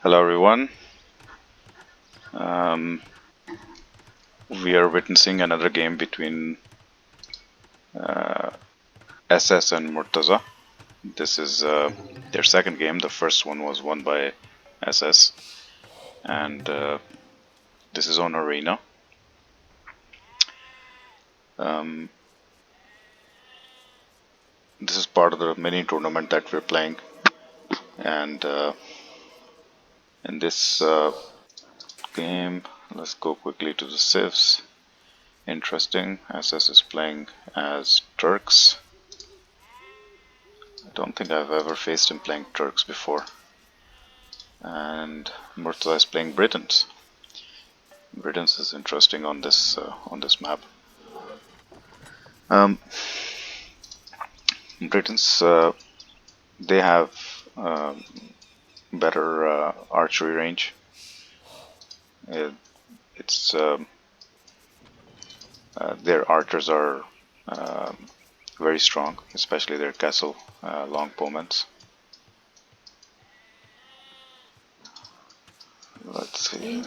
Hello everyone. Um, we are witnessing another game between uh, SS and Murtaza. This is their second game. The first one was won by SS, and this is on Arena. Um, this is part of the mini tournament that we're playing, and in this game, let's go quickly to the civs. Interesting. SS is playing as Turks. I don't think I've ever faced him playing Turks before. And Murtaza is playing Britons. Britons is interesting on this map. Britons they have better archery range. It's their archers are very strong, especially their castle longbowmen. Let's see.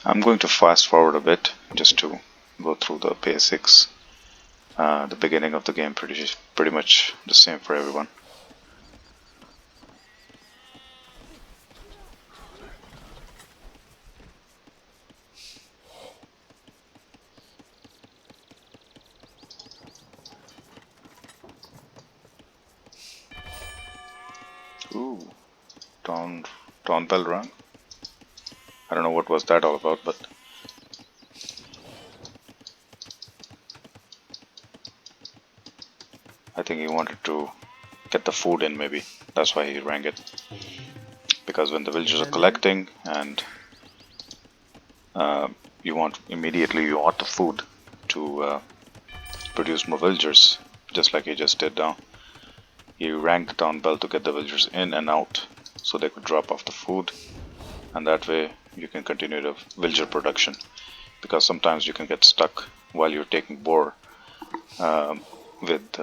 I'm going to fast forward a bit just to go through the basics. The beginning of the game pretty much the same for everyone. Ooh, Dawn bell run. I don't know what was that all about, but I think he wanted to get the food in, maybe. That's why he rang it. Because when the villagers are collecting and you want the food to produce more villagers, just like he just did now. He rang the town bell to get the villagers in and out so they could drop off the food, and that way you can continue the villager production, because sometimes you can get stuck while you're taking boar with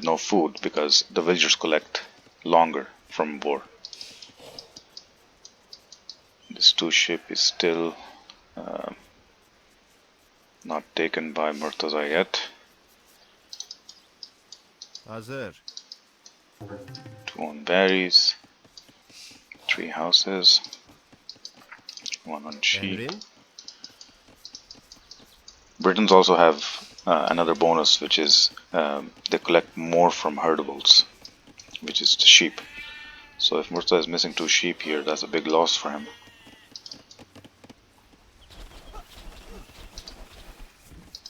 no food, because the villagers collect longer from boar. This 2 ship is still not taken by Murtaza yet. Hazır. 2 on berries, 3 houses, 1 on sheep. Emrin. Britons also have another bonus, which is they collect more from herdables, which is the sheep. So if Murtaza is missing 2 sheep here, that's a big loss for him.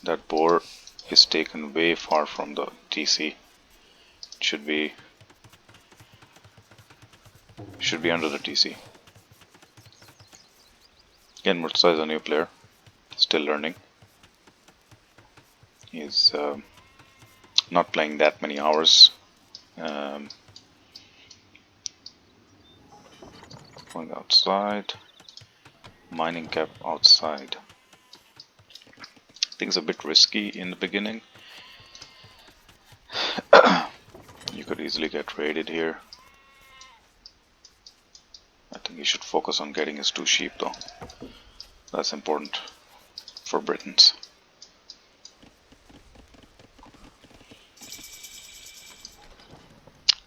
That boar is taken way far from the TC. It should be under the TC. Again, Murtaza is a new player, still learning. He's not playing that many hours. Going outside, mining cap outside. I think it's a bit risky in the beginning. You could easily get raided here. I think he should focus on getting his 2 sheep though. That's important for Britons.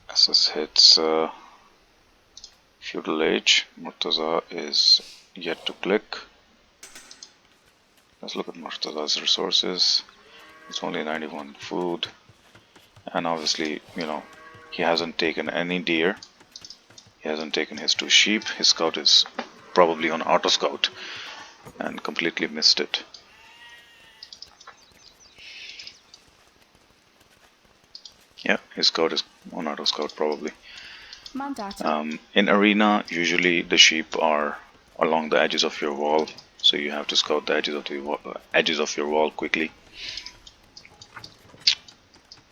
SS hits feudal age. Murtaza is yet to click. Let's look at Murtaza's resources. It's only 91 food, and obviously, he hasn't taken any deer. He hasn't taken his 2 sheep. His scout is probably on auto scout and completely missed it. Yeah, his scout is on auto scout probably. In arena, usually the sheep are along the edges of your wall, so you have to scout the edges of your wall quickly.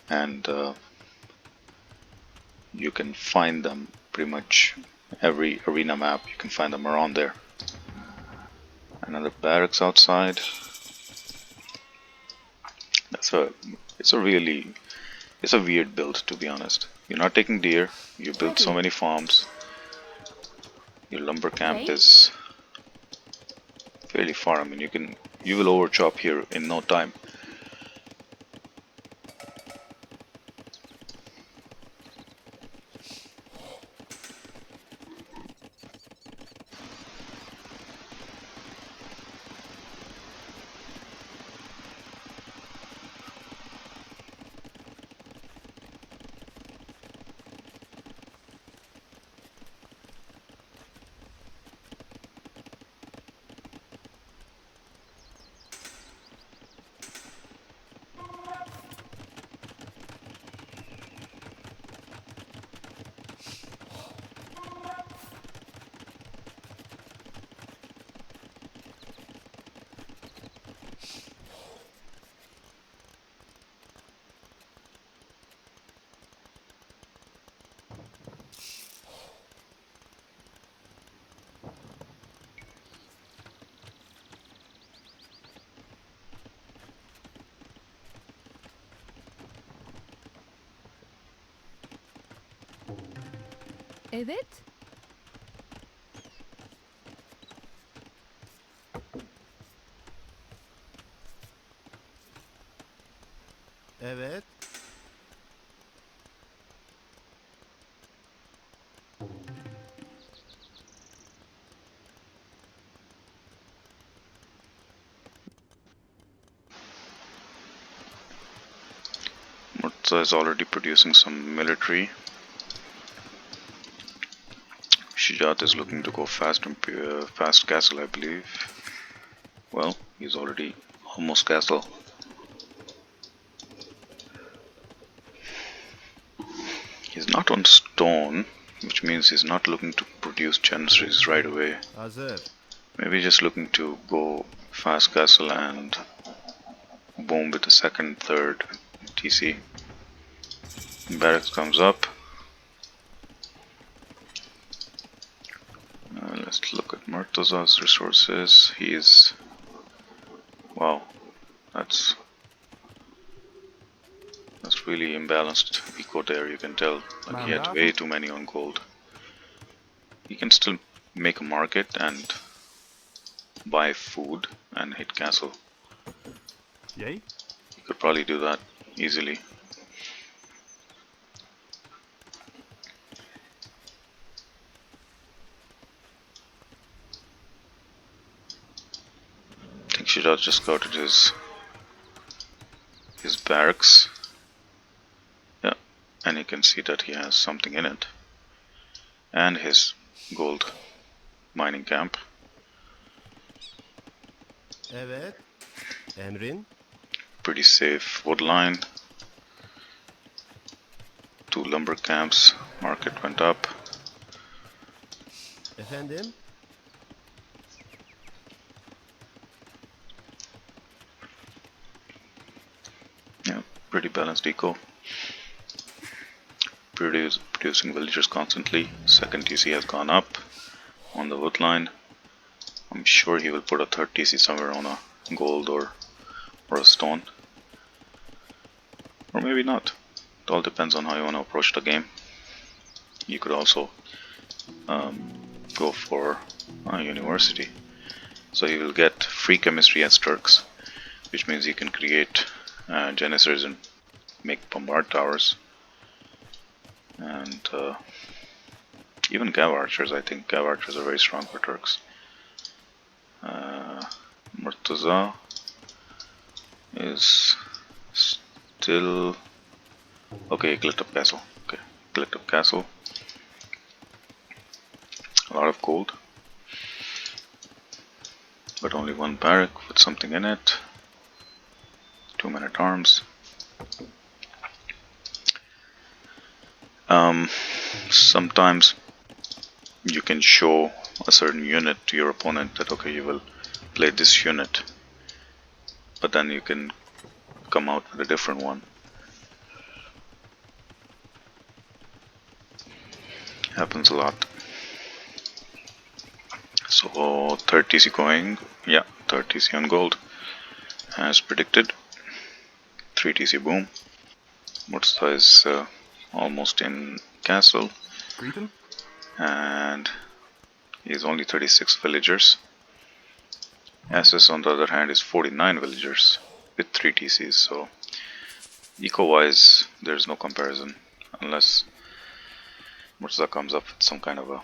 And you can find them pretty much every arena map. You can find them around there. Another barracks outside. That's a it's a really it's a weird build, to be honest. You're not taking deer, you build so many farms. Your lumber camp is fairly far. I mean, you will overchop here in no time. Evet. Evet. Murtaza is already producing some military. Shijat is looking to go fast and fast castle, I believe. Well, he's already almost castle. He's not on stone, which means he's not looking to produce janissaries right away. Hazır. Maybe just looking to go fast castle and boom with the second, third TC. Barracks comes up. Let's look at Murtaza's resources. He is... Wow, that's really imbalanced eco there, you can tell. Like he had way too many on gold. He can still make a market and buy food and hit castle. Yay. He could probably do that easily. I think Shiraj just scouted his barracks. Yeah, and you can see that he has something in it. And his gold mining camp. Evet. Emrin. Pretty safe wood line. 2 lumber camps. Market went up. Efendim. Yeah, pretty balanced eco. Producing villagers constantly. Second TC has gone up on the wood line. I'm sure he will put a third TC somewhere on a gold or a stone. Or maybe not. It all depends on how you want to approach the game. You could also go for a university. So you will get free chemistry as Turks, which means you can create janissaries and make bombard towers. And even Gav archers, I think Gav archers are very strong for Turks. Murtaza is still... Okay, clicked up castle. Okay, clicked up castle. A lot of gold. But only one barrack with something in it. 2 men at arms. Sometimes you can show a certain unit to your opponent that okay, you will play this unit, but then you can come out with a different one. Happens a lot. So third TC going, yeah, third TC on gold as predicted. 3 TC boom. Murtaza is almost in castle, Greet him. and he has only 36 villagers. SS on the other hand is 49 villagers with 3 TCs, so eco wise there's no comparison unless Murtaza comes up with some kind of a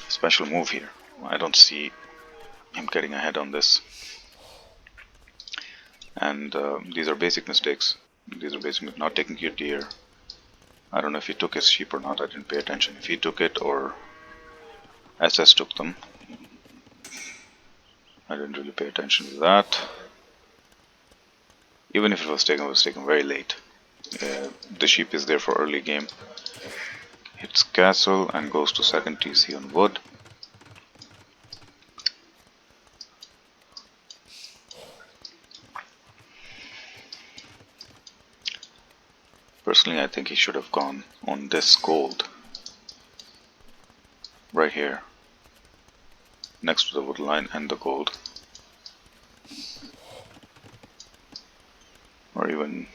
special move here. I don't see him getting ahead on this. And these are basic mistakes. These are basically not taking your deer. I don't know if he took his sheep or not, I didn't pay attention. If he took it or SS took them, I didn't really pay attention to that. Even if it was taken very late. The sheep is there for early game. Hits castle and goes to second TC on wood. Personally, I think he should have gone on this gold. Right here. Next to the wood line and the gold. Or even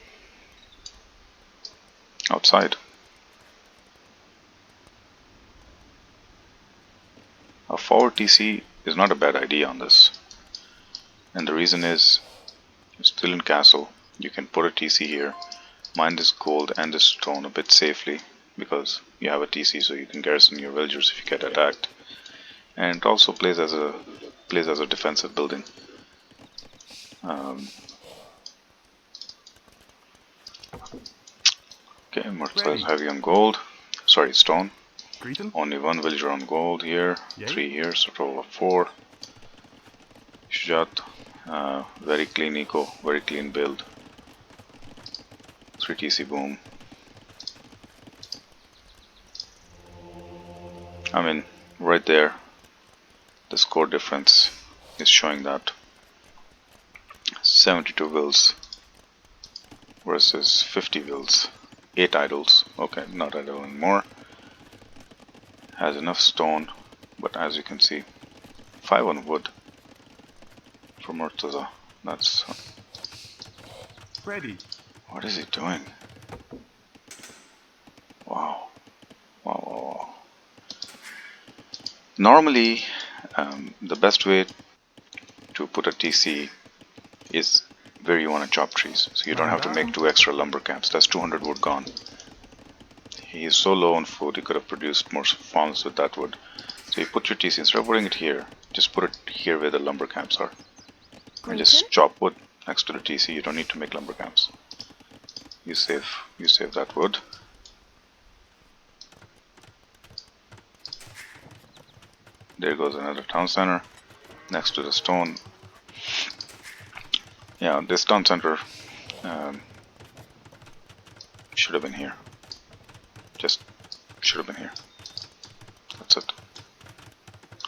outside. A forward TC is not a bad idea on this. And the reason is, you're still in castle. You can put a TC here. Mine this gold and this stone a bit safely because you have a TC, so you can garrison your villagers if you get attacked, and it also plays as a defensive building. Okay, Murtaza is heavy on gold. Sorry, stone. Greet him. Only one villager on gold here, Yay. 3 here, so total of 4. Shujat, very clean eco, very clean build. 3 TC boom. I mean, right there, the score difference is showing that 72 wills versus 50 wills. 8 idols. Okay, not idle anymore. Has enough stone, but as you can see, 5 on wood for Murtaza. That's... Ready. What is he doing? Wow. Wow, wow, wow. Normally, the best way to put a TC is where you want to chop trees, so you don't have to make 2 extra lumber camps. That's 200 wood gone. He is so low on food, he could have produced more farms with that wood. So you put your TC, instead of putting it here, just put it here where the lumber camps are. And just chop wood next to the TC. You don't need to make lumber camps. You save that wood. There goes another town center next to the stone. Yeah, this town center should have been here. Just should have been here. That's it.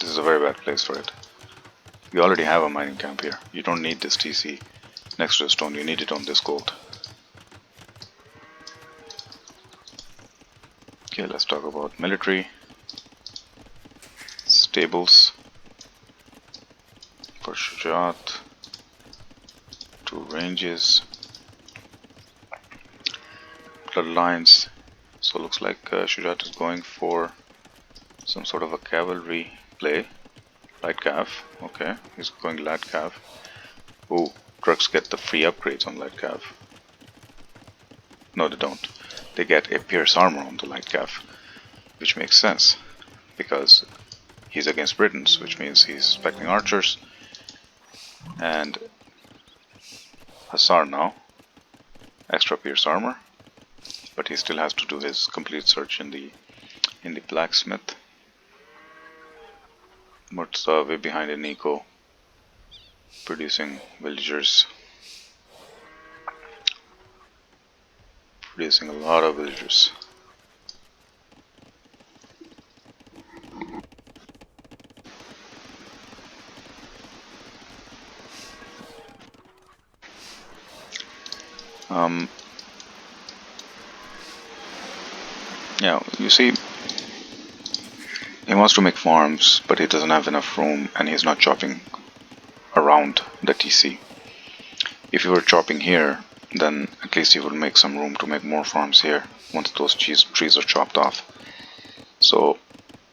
This is a very bad place for it. You already have a mining camp here. You don't need this TC next to the stone. You need it on this gold. Okay, let's talk about military. Stables for Shujat. 2 ranges. Bloodlines. So looks like Shujat is going for some sort of a cavalry play. Light cav. Okay, he's going light cav. Ooh, trucks get the free upgrades on light cav. No, they don't. They get a pierce armor on the light cav, which makes sense because he's against Britons, which means he's expecting archers and Hussar now. Extra pierce armor, but he still has to do his complete search in the blacksmith. Murtaza way behind in eco, producing villagers. Producing a lot of villagers. Yeah, you see, wants to make farms, but he doesn't have enough room and he's not chopping around the TC. If you were chopping here, then at least he would make some room to make more farms here once those trees are chopped off. So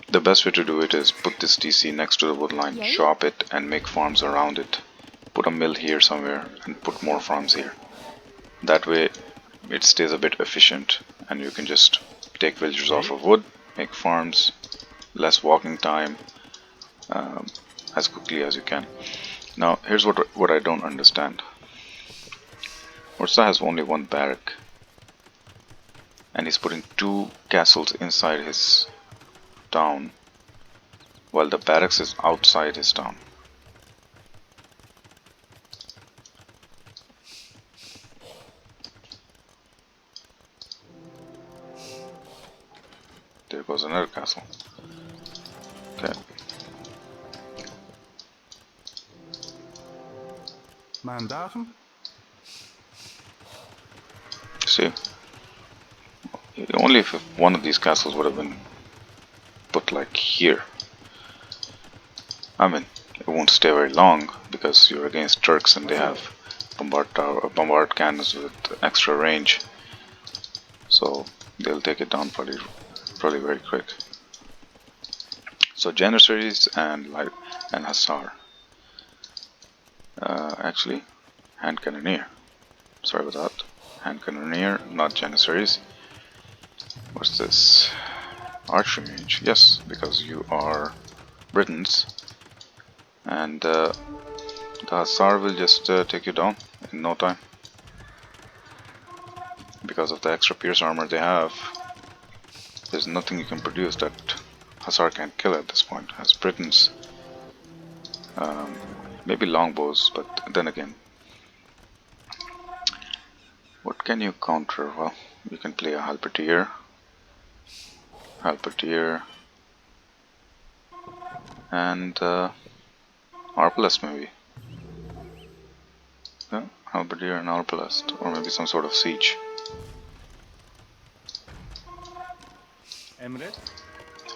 the best way to do it is put this TC next to the wood line, chop it and make farms around it. Put a mill here somewhere and put more farms here. That way it stays a bit efficient and you can just take villagers off of wood, make farms, less walking time, as quickly as you can. Now here's what I don't understand. Murtaza has only one barrack and he's putting 2 castles inside his town while the barracks is outside his town. There goes another castle. Okay. Maandagen? See? Only if one of these castles would have been put like here. I mean, it won't stay very long because you're against Turks and they have bombard cannons with extra range. So they'll take it down probably very quick. So Janissaries and Hussar. Actually, hand cannoneer. Sorry about that. Hand cannoneer, not Janissaries. What's this? Archery range. Yes, because you are Britons, and the Hussar will just take you down in no time. Because of the extra pierce armor they have, there's nothing you can produce that Hussar can't kill at this point. As Britons, maybe longbows, but then again, what can you counter? Well, you can play a halberdier, and arbalest maybe. Yeah, halberdier and arbalest, or maybe some sort of siege. Emre?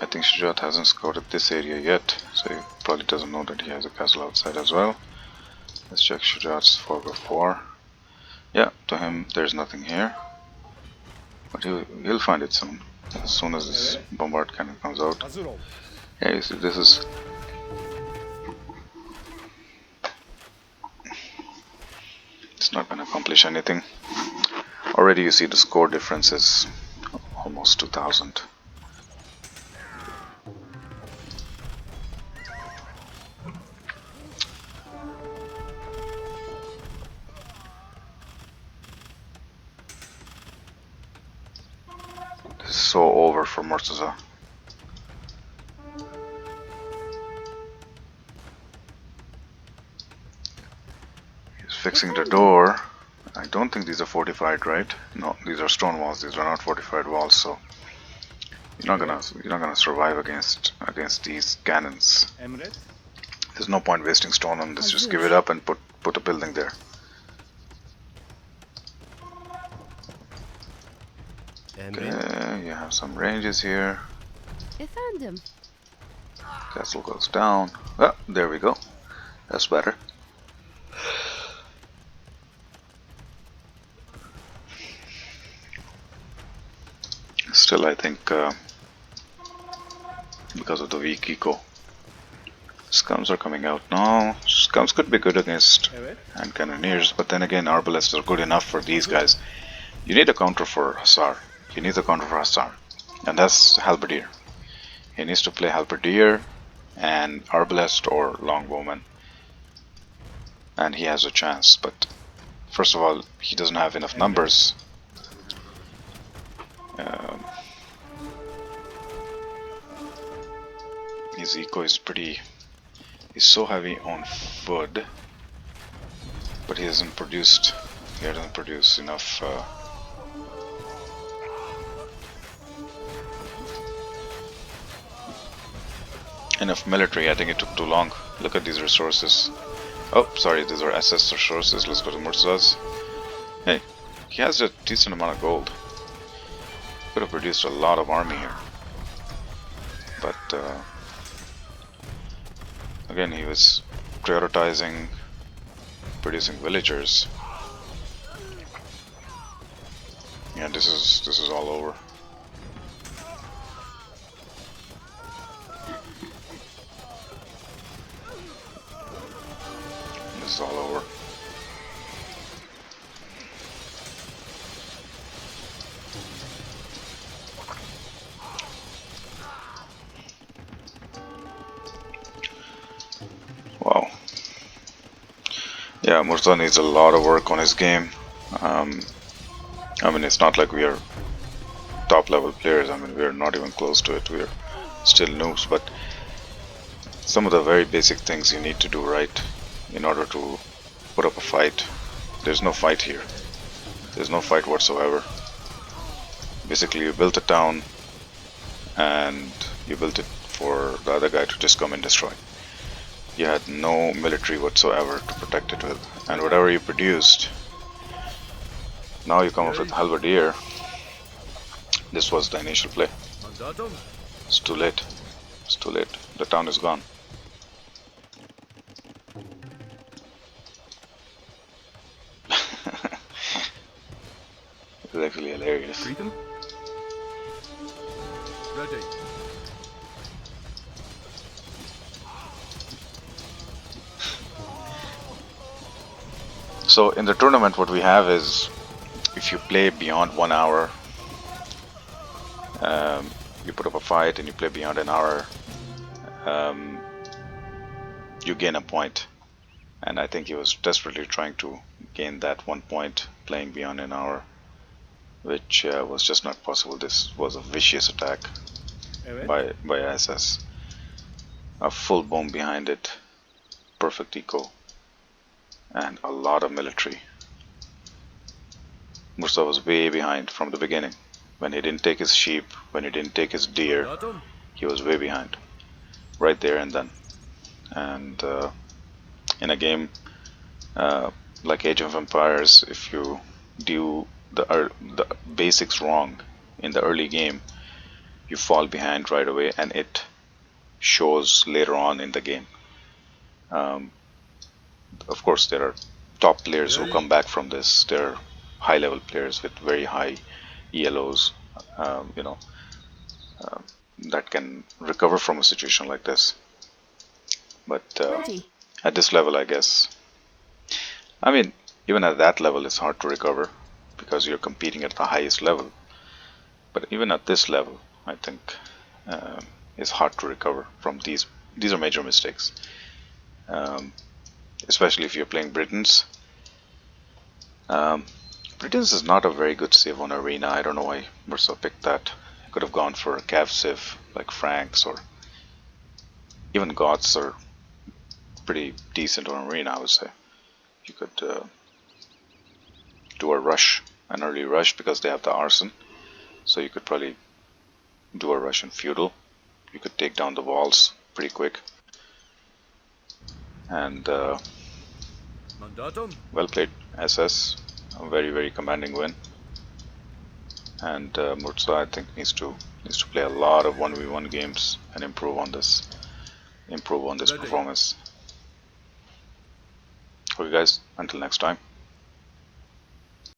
I think Shujat hasn't scouted this area yet, so he probably doesn't know that he has a castle outside as well. Let's check Shujat's fog of war. Yeah, to him there's nothing here, but he'll find it soon. As soon as this bombard cannon comes out. Yeah, you see, this is... It's not gonna accomplish anything. Already you see the score difference is almost 2000. This is so over for Murtaza. He's fixing the door. I don't think these are fortified, right? No, these are stone walls. These are not fortified walls, so you're not gonna survive against these cannons. There's no point wasting stone on this. Just give it up and put a building there. Okay, you have some ranges here. Efendim. Castle goes down. Oh, there we go. That's better. Still, I think because of the weak eco, scums are coming out now. Scums could be good against hand cannoneers, but then again, arbalests are good enough for these guys. You need a counter for Hussar. And that's halberdier. He needs to play halberdier and arbalest or longbowman, and he has a chance. But first of all, he doesn't have enough numbers. His eco is he's so heavy on food, but he doesn't produce enough military. I think it took too long. Look at these resources. Oh, sorry, these are SS resources. Let's go to Murtaza's. Hey, he has a decent amount of gold. Could have produced a lot of army here. But Again, he was prioritizing producing villagers. Yeah, this is all over. This is all over. Wow. Yeah, Murtaza needs a lot of work on his game. I mean, it's not like we are top level players. I mean, we're not even close to it. We're still noobs, but some of the very basic things you need to do right in order to put up a fight. There's no fight here. There's no fight whatsoever. Basically, you built a town and you built it for the other guy to just come and destroy. You had no military whatsoever to protect it with, and whatever you produced, now you come up with halberdier. This was the initial play. It's too late. It's too late. The town is gone. It's actually hilarious. Greeting. Ready. So in the tournament, what we have is, if you play beyond 1 hour, you put up a fight and you play beyond an hour, you gain a point. And I think he was desperately trying to gain that 1 point playing beyond an hour, which was just not possible. This was a vicious attack by SS. A full bomb behind it, perfect eco, and a lot of military. Murtaza was way behind from the beginning. When he didn't take his sheep, when he didn't take his deer, he was way behind. Right there and then. And in a game like Age of Empires, if you do the basics wrong in the early game, you fall behind right away, and it shows later on in the game. Of course, there are top players who come back from this. There are high level players with very high ELOs, you know, that can recover from a situation like this. But at this level, I guess, I mean, even at that level, it's hard to recover because you're competing at the highest level. But even at this level, I think it's hard to recover from these. These are major mistakes, especially if you're playing Britons. Britons is not a very good civ on Arena. I don't know why Murtaza picked that. He could have gone for a Cav civ like Franks, or even Goths are pretty decent on Arena, I would say. You could do a rush, an early rush, because they have the arson. So you could probably do a rush in feudal. You could take down the walls pretty quick. And well played, SS. A very, very commanding win. And Murtaza, I think, needs to play a lot of 1v1 games and improve on this performance. Okay guys, until next time.